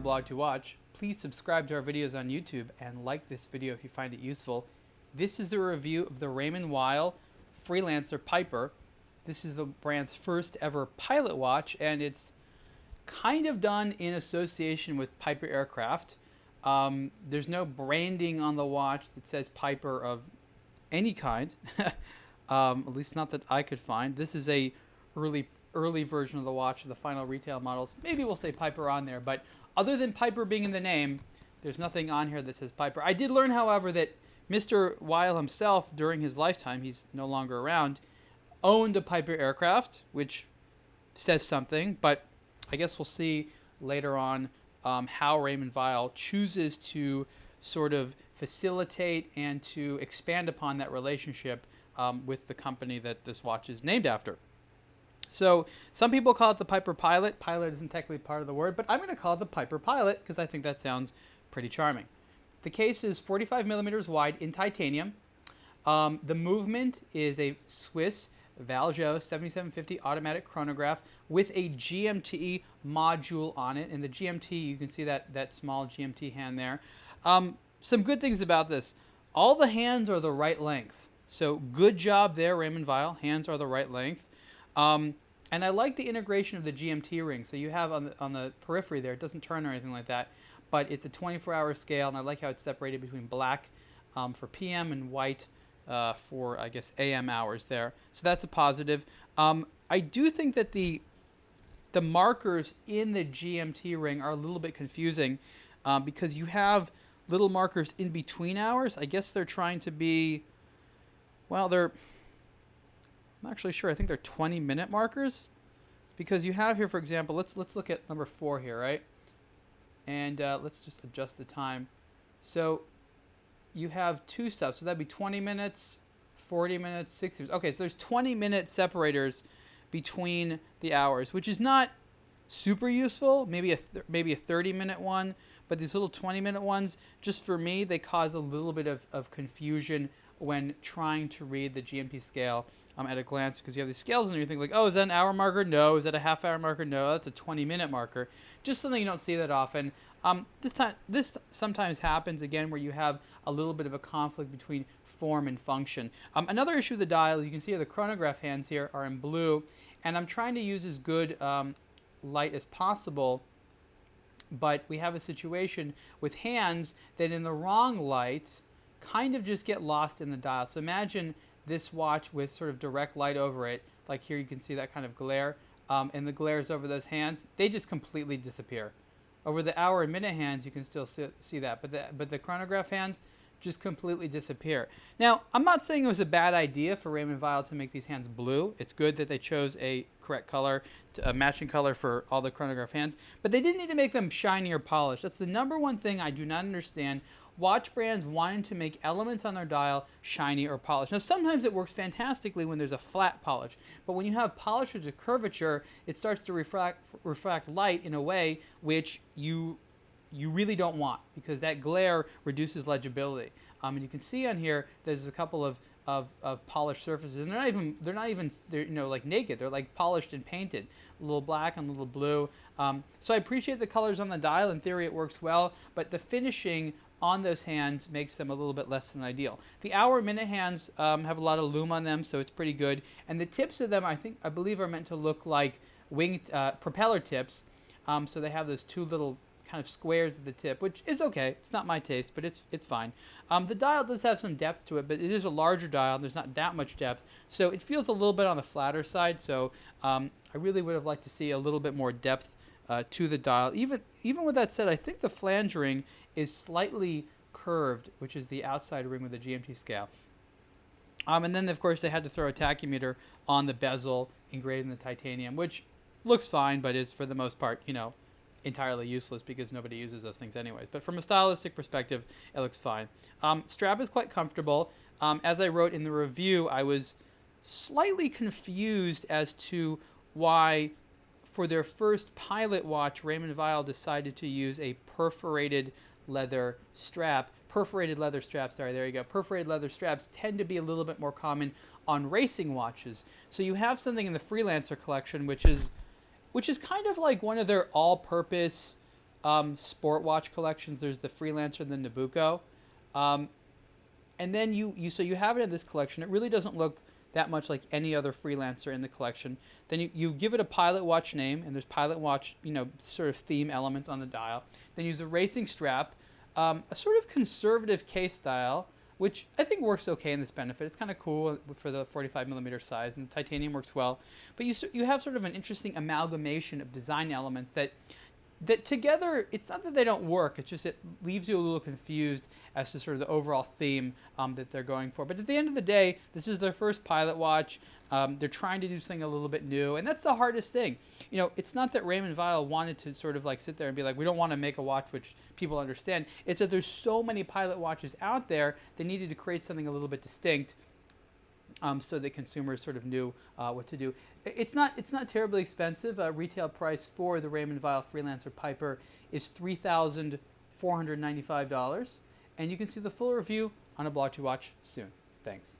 aBlogtoWatch. Please subscribe to our videos on YouTube and like this video if you find it useful. This is the review of the Raymond Weil Freelancer Piper. This is the brand's first ever pilot watch, and it's kind of done in association with Piper aircraft. There's no branding on the watch that says Piper of any kind, at least not that I could find. This is a early version of the watch, the final retail models. Maybe we'll say Piper on there, but other than Piper being in the name, there's nothing on here that says Piper. I did learn, however, that Mr. Weil himself, during his lifetime, he's no longer around, owned a Piper aircraft, which says something, but I guess we'll see later on how Raymond Weil chooses to sort of facilitate and to expand upon that relationship with the company that this watch is named after. So some people call it the Piper Pilot. Pilot isn't technically part of the word, but I'm going to call it the Piper Pilot because I think that sounds pretty charming. The case is 45 millimeters wide in titanium. The movement is a Swiss Valjoux 7750 automatic chronograph with a GMT module on it. And the GMT, you can see that small GMT hand there. Some good things about this. All the hands are the right length. So good job there, Raymond Weil. Hands are the right length. And I like the integration of the GMT ring. So you have on the periphery there, it doesn't turn or anything like that, but it's a 24-hour scale, and I like how it's separated between black for PM and white for, I guess, AM hours there. So that's a positive. I do think that the markers in the GMT ring are a little bit confusing because you have little markers in between hours. I guess they're trying to be, well, I'm not actually sure. I think they're 20-minute markers, because you have here, for example, let's look at number 4 here, right? And let's just adjust the time. So you have two stuff. So that'd be 20 minutes, 40 minutes, 60 minutes. Okay, so there's 20-minute separators between the hours, which is not super useful. Maybe a 30-minute one, but these little 20-minute ones, just for me, they cause a little bit of confusion when trying to read the GMT scale at a glance, because you have these scales and you think like, oh, is that an hour marker? No. Is that a half-hour marker? No. That's a 20-minute marker. Just something you don't see that often. This sometimes happens, again, where you have a little bit of a conflict between form and function. Another issue with the dial, you can see the chronograph hands here are in blue, and I'm trying to use as good light as possible, but we have a situation with hands that in the wrong light kind of just get lost in the dial. So imagine this watch with sort of direct light over it, like here you can see that kind of glare, and the glares over those hands, they just completely disappear. Over the hour and minute hands, you can still see that, but the chronograph hands just completely disappear. Now, I'm not saying it was a bad idea for Raymond Weil to make these hands blue. It's good that they chose a correct color, a matching color for all the chronograph hands, but they didn't need to make them shiny or polished. That's the number one thing I do not understand. Watch brands wanting to make elements on their dial shiny or polished. Now, sometimes it works fantastically when there's a flat polish, but when you have polish with a curvature, it starts to refract light in a way which you really don't want, because that glare reduces legibility. And you can see on here there's a couple of polished surfaces, and they're not even like naked. They're like polished and painted, a little black and a little blue. So I appreciate the colors on the dial. In theory, it works well, but the finishing on those hands makes them a little bit less than ideal. The hour-minute hands have a lot of lume on them, so it's pretty good. And the tips of them, I believe, are meant to look like winged propeller tips. So they have those two little kind of squares at the tip, which is okay. It's not my taste, but it's fine. The dial does have some depth to it, but it is a larger dial, and there's not that much depth, so it feels a little bit on the flatter side. So I really would have liked to see a little bit more depth to the dial. Even with that said, I think the flange ring is slightly curved, which is the outside ring with the GMT scale. And then, of course, they had to throw a tachymeter on the bezel engraved in the titanium, which looks fine, but is for the most part, entirely useless because nobody uses those things anyways. But from a stylistic perspective, it looks fine. Strap is quite comfortable. As I wrote in the review, I was slightly confused as to why, for their first pilot watch, Raymond Weil decided to use a perforated leather strap. Perforated leather straps, sorry, there you go. Perforated leather straps tend to be a little bit more common on racing watches. So you have something in the Freelancer collection which is kind of like one of their all-purpose sport watch collections. There's the Freelancer and the Nabucco. Um, and then so you have it in this collection. It really doesn't look that much like any other Freelancer in the collection. Then you give it a Pilot Watch name, and there's Pilot Watch, sort of theme elements on the dial. Then use a racing strap, a sort of conservative case style, which I think works okay in this benefit. It's kind of cool for the 45mm size, and the titanium works well. But you have sort of an interesting amalgamation of design elements that together, it's not that they don't work, it's just it leaves you a little confused as to sort of the overall theme that they're going for. But at the end of the day, this is their first Pilot Watch. They're trying to do something a little bit new, and that's the hardest thing. It's not that Raymond Weil wanted to sort of like sit there and be like, we don't want to make a watch which people understand. It's that there's so many Pilot Watches out there, they needed to create something a little bit distinct. So that consumers sort of knew what to do. It's not terribly expensive. Retail price for the Raymond Weil Freelancer Piper is $3,495, and you can see the full review on aBlogtoWatch soon. Thanks.